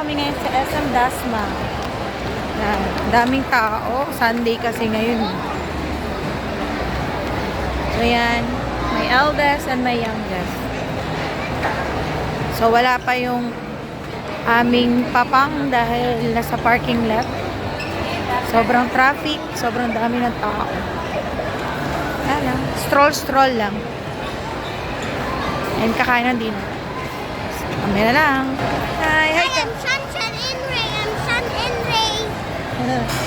kami ngayon sa SM Dasma. Yan. Daming tao. Sunday kasi ngayon. So yan. May eldest and may youngest. So wala pa yung aming papang dahil nasa parking lot. Sobrang traffic. Sobrang dami ng tao. Yan. Stroll lang. And kakain din. Kami na lang. Hi, hi. I'm Sunshine in Ray. I'm Sun in Ray.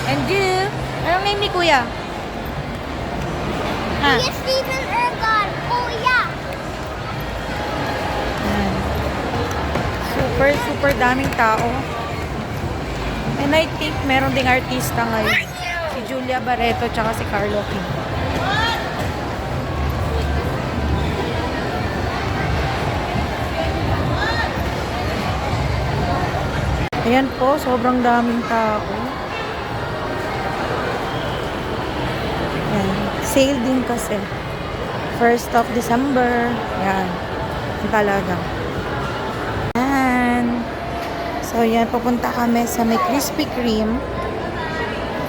And you? Anong name ni Kuya? Ha? Yes, Stephen Ergon. Oh, yeah. Yan. Super daming tao. And I think meron ding artista ngayon. Si Julia Barreto tsaka si Carlo King. Ayan po, sobrang daming tao. Ayan. Sale din kasi. 1st of December. Ayan. Yung talaga. Ayan. So, yan. Pupunta kami sa may Krispy Kreme.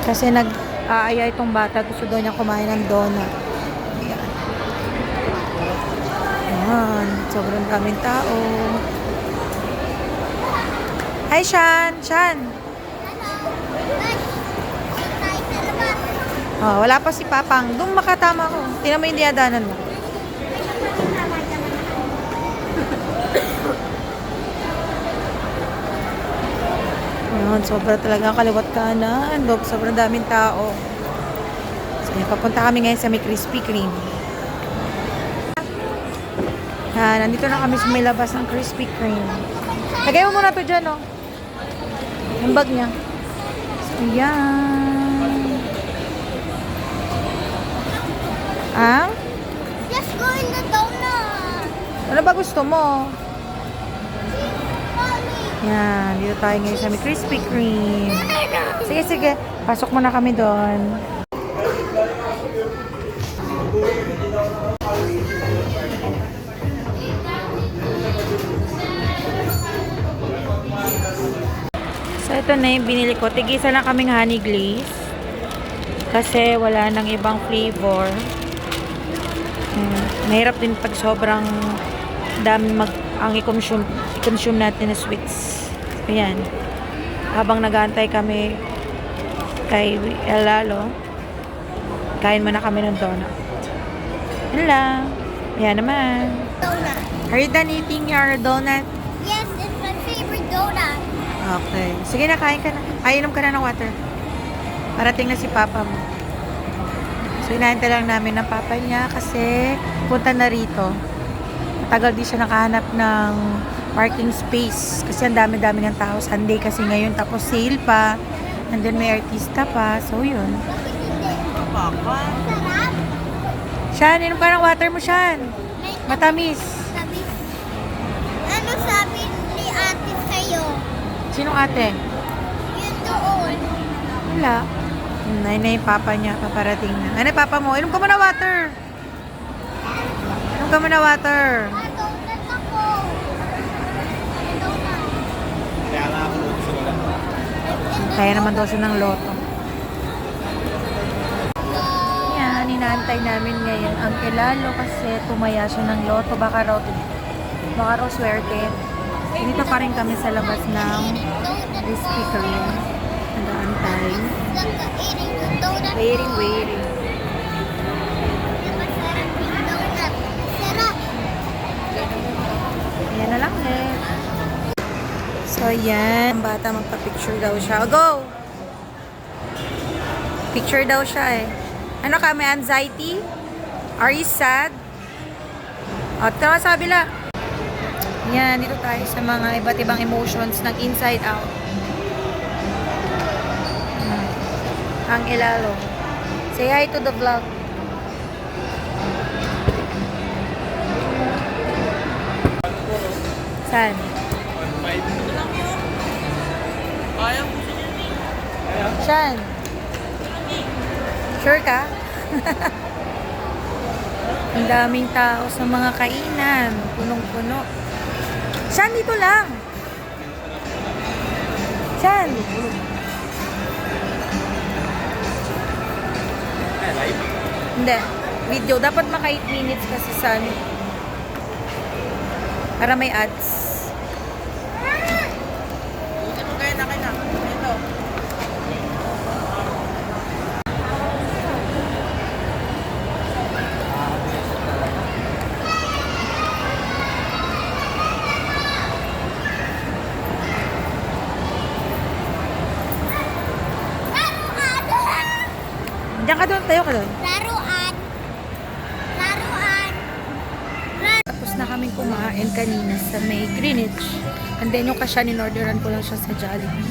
Kasi nag-aaya itong bata. Gusto daw niya kumain ng donut. Ayan. Ayan. Sobrang daming tao. Hi, Shan! Shan! Oh, wala pa si Papang. Doon makatama ko. Tingnan mo yung diadanan mo. Ayan, sobra talaga kaliwat kanan. Sobrang daming tao. So, papunta kami ngayon sa may Krispy Kreme. Nandito na kami sa may labas ng Krispy Kreme. Lagay mo muna to dyan, oh. Yung bag niya. So, yan. Ah? Let's go in the donut. Ano ba gusto mo? Mommy. Yan. Dito tayo ngayon sa may Krispy Kreme. Sige. Pasok muna kami doon. So, ito na yung binili ko. Tigisa lang kaming honey glaze. Kasi wala nang ibang flavor. Mahirap din pag sobrang dami ang i-consume natin na sweets. Ayan. Habang nag-aantay kami kay Elalo, kain muna kami ng donut. Yan lang. Ayan naman. Donut. Are you done eating your donut? Yes, it's my favorite donut. Okay. Sige na, kain ka na. Inom ka na ng water. Parating na si Papa mo. So, inaantay lang namin ng Papa niya kasi punta na rito. Matagal di siya nakahanap ng parking space kasi ang dami-dami ng tao. Sunday kasi ngayon, tapos sale pa. And then may artista pa. So, yun. Sarap. Shan, inom ka ng water mo, Shan. Matamis. Ano sabi ni ate sa'yo? Sinong ate? Yun doon. Wala. Na yung Papa niya, paparating na. Ano, Papa mo? Inom ka muna water. Inom ka muna water. Donut ako. Donut. Kaya naman daw siya ng loto. Yan, inaantay namin ngayon ang Elalo kasi tumaya siya ng loto. Baka raw swerte. Dito pa rin kami sa labas ng Krispy Kreme. Nag-aantay. Eating the donut. Waiting. Masarap yung donut. Sarap. Yan na lang eh. So yan, ang bata magpa-picture daw siya. Go! Picture daw siya eh. Ano ka, may anxiety? Are you sad? O, tama sa kabila. Yan, dito tayo sa mga iba't ibang emotions ng Inside Out. Ang Elalo. Say hi to the vlog. Saan? Saan? Sure ka? Ang daming tao sa mga kainan. Punong-puno. Saan dito lang? Saan? Hindi. Video. Dapat maka 8 minutes kasi sa ano. Para may ads. Ito kayo na kayo na. Ito. Diyan ka doon. Tayo ka doon. Laruan. Laruan. Tapos na kaming kumain kanina sa may Greenwich. And then yung kasyan, in-orderan ko lang siya sa Jollibee.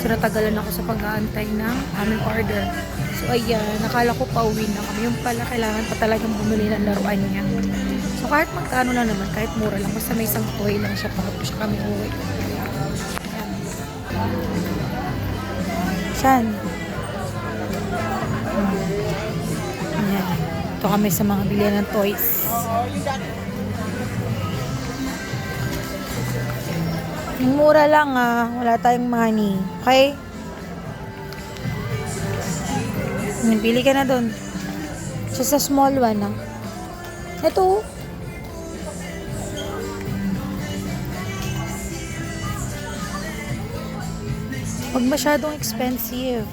So natagalan ako sa pag-aantay ng aming order. So ayan, nakala ko pauwi na kami. Yung pala, kailangan pa talagang bumili ng laruan niya. So kahit magkano lang naman, kahit mura lang. Basta may isang toy lang siya para siya kami uwi. Ayan. Saan? Ayan. Ito kami sa mga bilihan ng toys. Yung mura lang ah. Wala tayong money. Okay? Pili ka na doon. So, sa small one ah. Ito. Huwag masyadong expensive.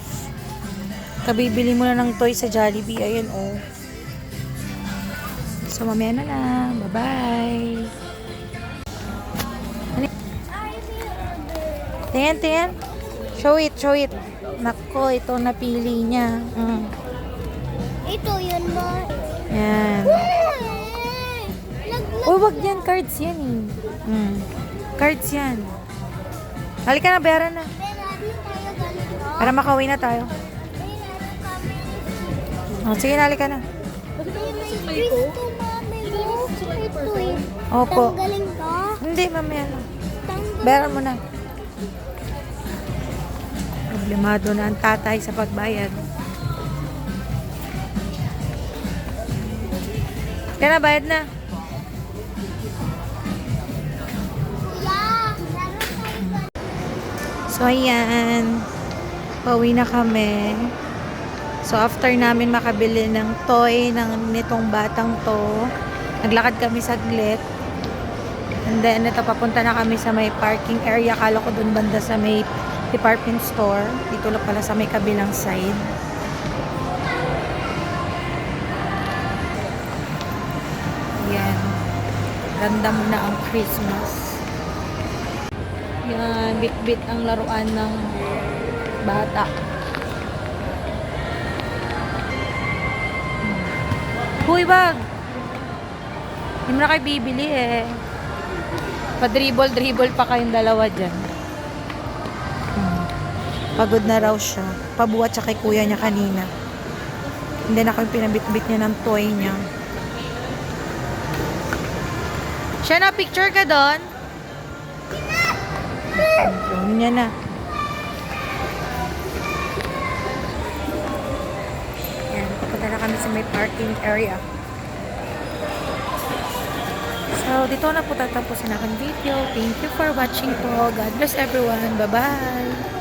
Kabibili mo na ng toy sa Jollibee. Ayan oh. So, mamaya na lang. Bye-bye. Tingnan, tingnan. Show it, show it. Nako, ito napili niya. Ito yun mo. Yan. Uy, wag yan. Cards yan eh. Cards yan. Halika na, bayaran na. Para makauwi na tayo. Oh, sige na, halika na. Opo. Tanggalin ka? Hindi, mamaya na. Tanggalin. Bayaran mo na. Problemado na ang tatay sa pagbayad. Kaya na, bayad na. So, ayan. Pauwi na kami. So, after namin makabili ng toy ng nitong batang to, naglakad kami saglit. And then, ito, papunta na kami sa may parking area. Kala ko dun banda sa may department store. Dito lang pala sa may kabilang side. Ayan. Ganda mo na ang Christmas. Yan, bit-bit ang laruan ng bata. Huy, wag! Hindi mo na kayo bibili eh. Pa-dribble pa kayong dalawa dyan. Pagod na raw siya. Pabuhat siya kay kuya niya kanina. And then ako yung pinabit-bit niya ng toy niya. Siya na, picture ka doon? Yun niya na. Yan, papunta na kami sa may parking area. So, dito na po tatapusin aking video. Thank you for watching po. God bless everyone. Bye-bye!